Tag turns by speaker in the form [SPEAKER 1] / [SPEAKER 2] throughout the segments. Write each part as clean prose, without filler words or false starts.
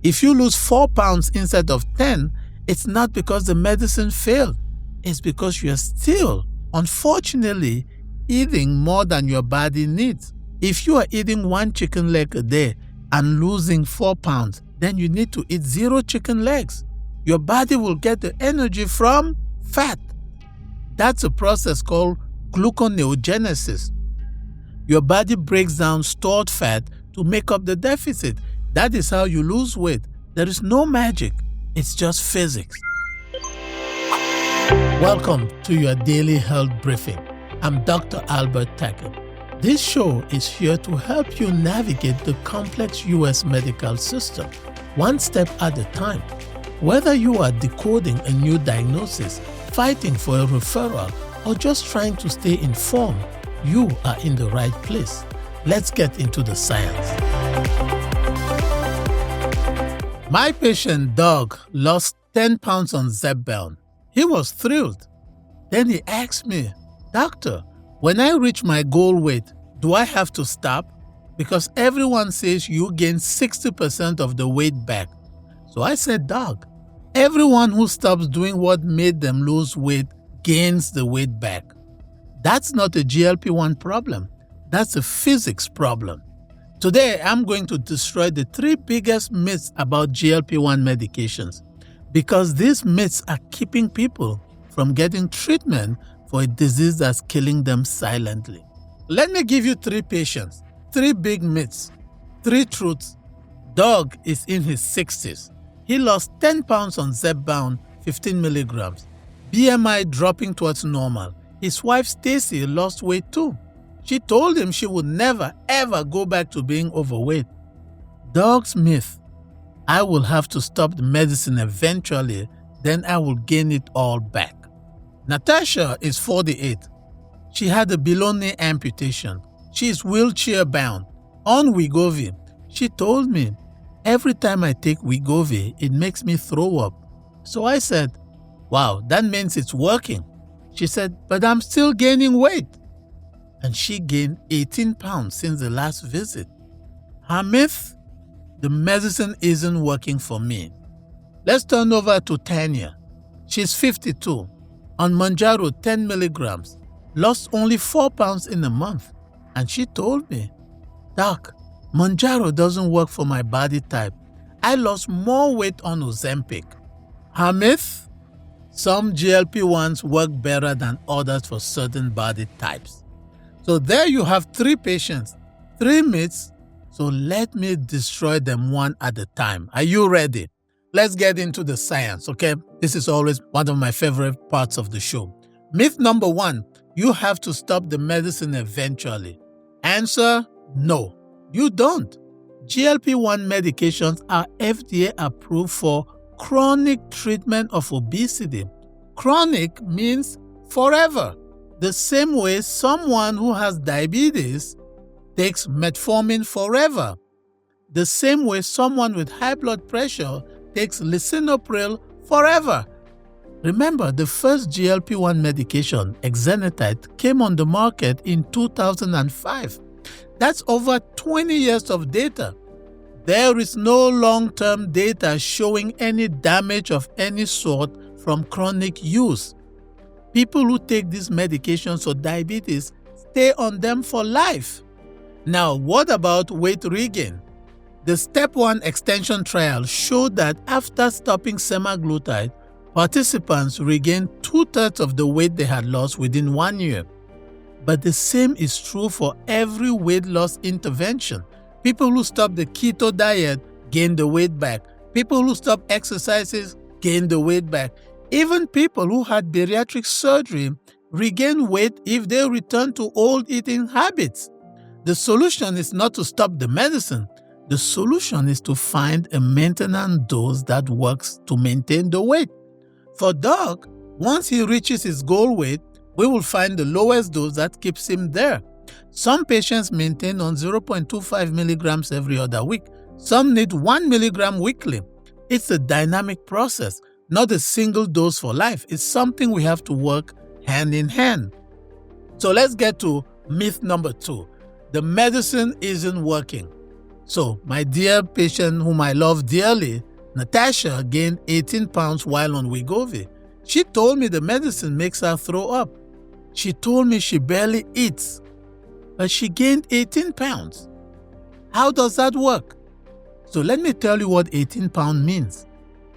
[SPEAKER 1] If you lose 4 pounds instead of 10, it's not because the medicine failed. It's because you're still, unfortunately, eating more than your body needs. If you are eating 1 chicken leg a day and losing 4 pounds, then you need to eat 0 chicken legs. Your body will get the energy from fat. That's a process called gluconeogenesis. Your body breaks down stored fat to make up the deficit. That is how you lose weight. There is no magic. It's just physics. Welcome to your daily health briefing. I'm Dr. Albert Takem. This show is here to help you navigate the complex U.S. medical system, one step at a time. Whether you are decoding a new diagnosis, fighting for a referral, or just trying to stay informed, you are in the right place. Let's get into the science. My patient Doug lost 10 pounds on Zepbound. He was thrilled. Then he asked me, "Doctor, when I reach my goal weight, do I have to stop? Because everyone says you gain 60% of the weight back." So I said, "Doug, everyone who stops doing what made them lose weight gains the weight back. That's not a GLP-1 problem. That's a physics problem." Today, I'm going to destroy the 3 biggest myths about GLP-1 medications, because these myths are keeping people from getting treatment for a disease that's killing them silently. Let me give you 3 patients, 3 big myths, 3 truths. Doug is in his 60s. He lost 10 pounds on Zepbound, 15 milligrams. BMI dropping towards normal. His wife Stacy lost weight too. She told him she would never ever go back to being overweight. Doug's myth: I will have to stop the medicine eventually, then I will gain it all back. Natasha is 48. She had a below knee amputation. She is wheelchair bound. On Wegovy, she told me, "Every time I take Wegovy, it makes me throw up." So I said, "Wow, that means it's working." She said, "But I'm still gaining weight." And she gained 18 pounds since the last visit. Her myth: the medicine isn't working for me. Let's turn over to Tanya. She's 52. On Mounjaro 10 milligrams. Lost only 4 pounds in a month. And she told me, "Doc, Mounjaro doesn't work for my body type. I lost more weight on Ozempic." Her myth: some GLP-1s work better than others for certain body types. So there you have 3 patients, 3 myths. So let me destroy them one at a time. Are you ready? Let's get into the science, okay? This is always one of my favorite parts of the show. Myth number 1, you have to stop the medicine eventually. Answer: no, you don't. GLP-1 medications are FDA approved for chronic treatment of obesity. Chronic means forever. The same way someone who has diabetes takes metformin forever. The same way someone with high blood pressure takes lisinopril forever. Remember, the first GLP-1 medication, exenatide, came on the market in 2005. That's over 20 years of data. There is no long-term data showing any damage of any sort from chronic use. People who take these medications for diabetes stay on them for life. Now, what about weight regain? The Step 1 extension trial showed that after stopping semaglutide, participants regained 2/3 of the weight they had lost within 1 year. But the same is true for every weight loss intervention. People who stop the keto diet gain the weight back. People who stop exercises gain the weight back. Even people who had bariatric surgery regain weight if they return to old eating habits. The solution is not to stop the medicine. The solution is to find a maintenance dose that works to maintain the weight. For Doug, once he reaches his goal weight, we will find the lowest dose that keeps him there. Some patients maintain on 0.25 milligrams every other week. Some need 1 milligram weekly. It's a dynamic process, not a single dose for life. It's something we have to work hand in hand. So let's get to myth number 2. The medicine isn't working. So, my dear patient whom I love dearly, Natasha gained 18 pounds while on Wegovy. She told me the medicine makes her throw up. She told me she barely eats, but she gained 18 pounds. How does that work? So let me tell you what 18 pounds means.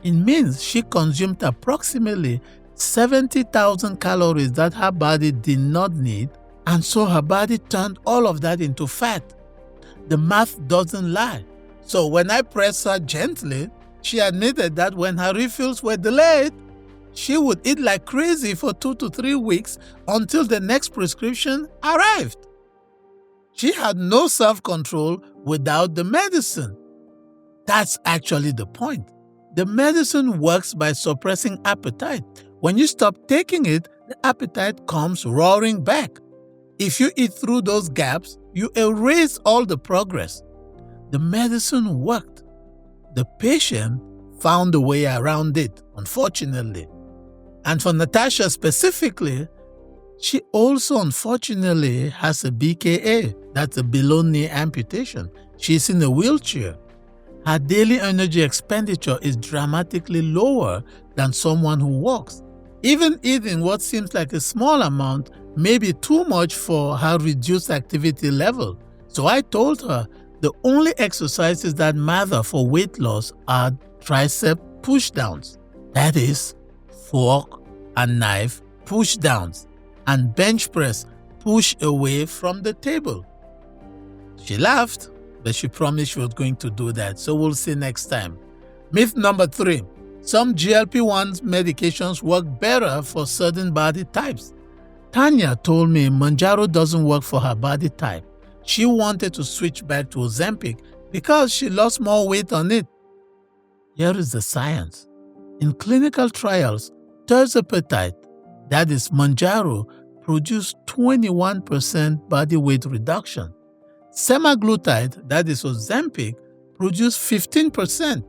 [SPEAKER 1] It means she consumed approximately 70,000 calories that her body did not need, and so her body turned all of that into fat. The math doesn't lie. So when I pressed her gently, she admitted that when her refills were delayed, she would eat like crazy for 2 to 3 weeks until the next prescription arrived. She had no self-control without the medicine. That's actually the point. The medicine works by suppressing appetite. When you stop taking it, the appetite comes roaring back. If you eat through those gaps, you erase all the progress. The medicine worked. The patient found a way around it, unfortunately. And for Natasha specifically, she also unfortunately has a BKA, that's a below-knee amputation. She's in a wheelchair. Her daily energy expenditure is dramatically lower than someone who walks. Even eating what seems like a small amount may be too much for her reduced activity level. So I told her the only exercises that matter for weight loss are tricep pushdowns. That is, fork and knife pushdowns, and bench press push away from the table. She laughed, but she promised she was going to do that, so we'll see next time. Myth number 3. Some GLP-1 medications work better for certain body types. Tanya told me Mounjaro doesn't work for her body type. She wanted to switch back to Ozempic because she lost more weight on it. Here is the science. In clinical trials, tirzepatide, that is Mounjaro, produced 21% body weight reduction. Semaglutide, that is Ozempic, produced 15%.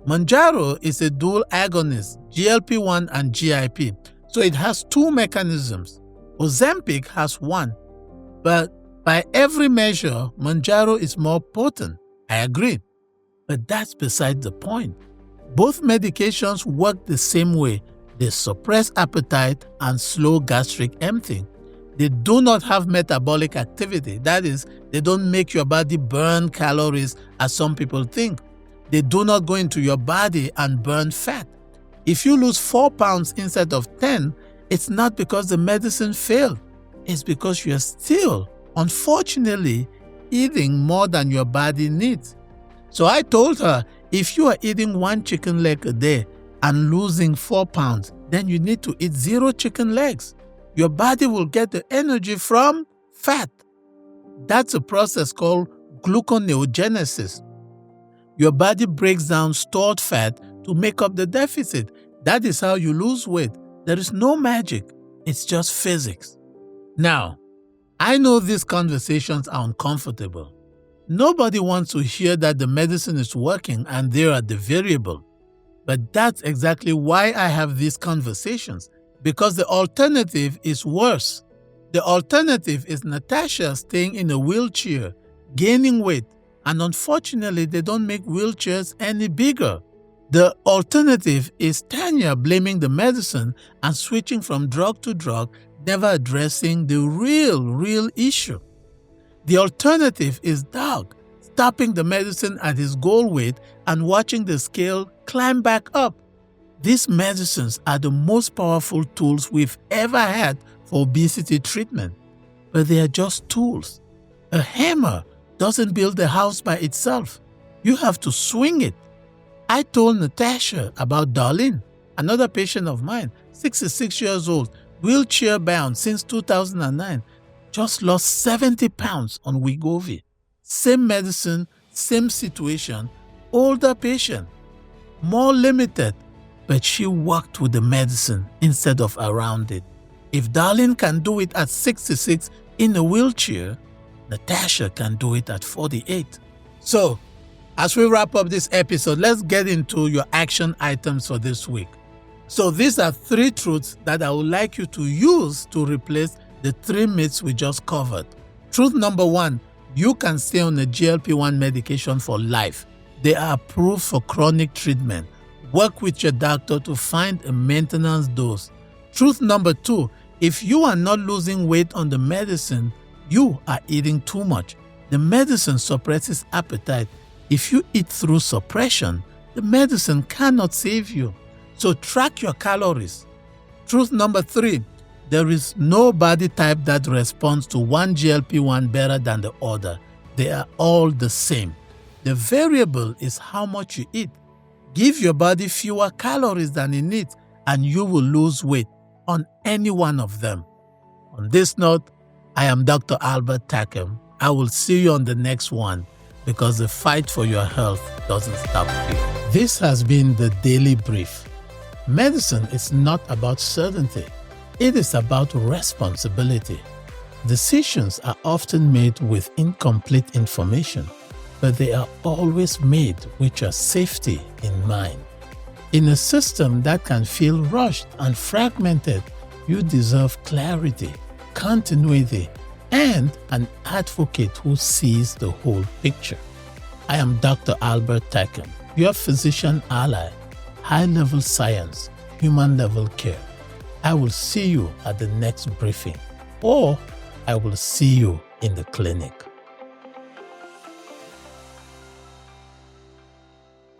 [SPEAKER 1] Mounjaro is a dual agonist, GLP-1 and GIP, so it has 2 mechanisms. Ozempic has 1, but by every measure, Mounjaro is more potent. I agree, but that's beside the point. Both medications work the same way. They suppress appetite and slow gastric emptying. They do not have metabolic activity. That is, they don't make your body burn calories as some people think. They do not go into your body and burn fat. If you lose 4 pounds instead of 10, it's not because the medicine failed. It's because you're still, unfortunately, eating more than your body needs. So I told her, if you are eating 1 chicken leg a day and losing 4 pounds, then you need to eat 0 chicken legs. Your body will get the energy from fat. That's a process called gluconeogenesis. Your body breaks down stored fat to make up the deficit. That is how you lose weight. There is no magic. It's just physics. Now, I know these conversations are uncomfortable. Nobody wants to hear that the medicine is working and they are the variable. But that's exactly why I have these conversations, because the alternative is worse. The alternative is Natasha staying in a wheelchair, gaining weight, and unfortunately they don't make wheelchairs any bigger. The alternative is Tanya blaming the medicine and switching from drug to drug, never addressing the real issue. The alternative is Doug stopping the medicine at his goal weight and watching the scale climb back up. These medicines are the most powerful tools we've ever had for obesity treatment, but they are just tools. A hammer doesn't build the house by itself. You have to swing it. I told Natasha about Darlene, another patient of mine, 66 years old, wheelchair bound since 2009, just lost 70 pounds on Wegovy. Same medicine, same situation, older patient, more limited, but she worked with the medicine instead of around it. If Darlene can do it at 66 in a wheelchair, Natasha can do it at 48. So, as we wrap up this episode, let's get into your action items for this week. So these are 3 truths that I would like you to use to replace the 3 myths we just covered. Truth number 1, You can stay on a GLP-1 medication for life. They are approved for chronic treatment. Work with your doctor to find a maintenance dose. Truth number 2, if you are not losing weight on the medicine, you are eating too much. The medicine suppresses appetite. If you eat through suppression, the medicine cannot save you. So track your calories. Truth number 3, there is no body type that responds to one GLP-1 better than the other. They are all the same. The variable is how much you eat. Give your body fewer calories than it needs, and you will lose weight on any one of them. On this note, I am Dr. Albert Takem. I will see you on the next one, because the fight for your health doesn't stop here. This has been the Daily Brief. Medicine is not about certainty. It is about responsibility. Decisions are often made with incomplete information, but they are always made with your safety in mind. In a system that can feel rushed and fragmented, you deserve clarity, continuity, and an advocate who sees the whole picture. I am Dr. Albert Takem, your physician ally, high-level science, human-level care. I will see you at the next briefing, or I will see you in the clinic.